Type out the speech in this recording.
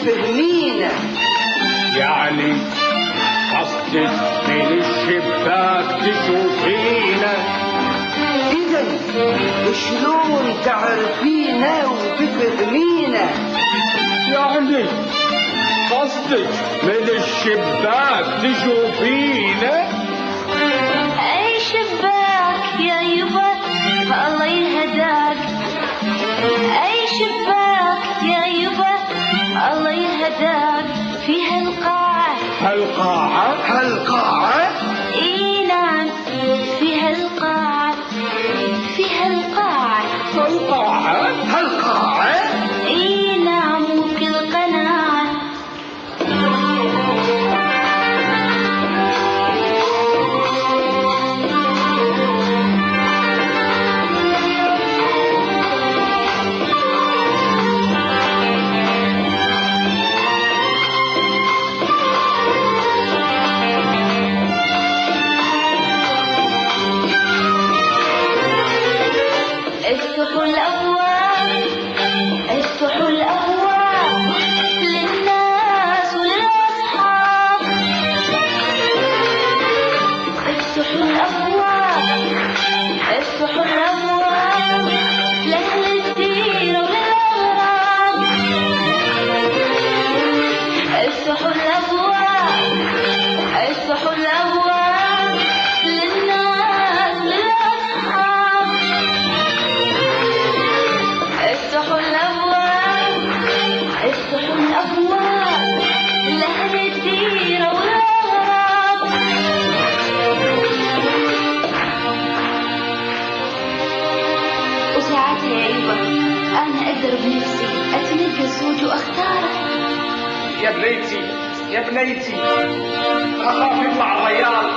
وتفهمينا. يعني قصدك من الشباك تشوفينا؟ إذا شلون تعرفينا وتفهمينا؟ يعني قصدك من الشباك تشوفينا؟ أي شباك يا يبا الله يهداك، أي شباك يا يبا الله يهداك، في هالقاعة. هالقاعة؟ هالقاعة؟ إي نعم، في هالقاعة، في هالقاعة. هالقاعة؟ هالقاعة؟ إي نعم، وكل قناعة. افتحوا الأبواب، افتحوا الأبواب للناس وللأصحاب. افتحوا الأبواب، افتحوا الأبواب لأهل الدين وللأغراب. افتحوا الأبواب، افتحوا الأبواب للناس وللأصحاب. افتحوا الأبواب، افتحوا الأبواب لأهل الدين والأغراب. وساعتها يا أيوة أنا أقدر بنفسي أتنقى الزوج وأختاره. يا بنيتي يا بنيتي، أخاف يطلع الريال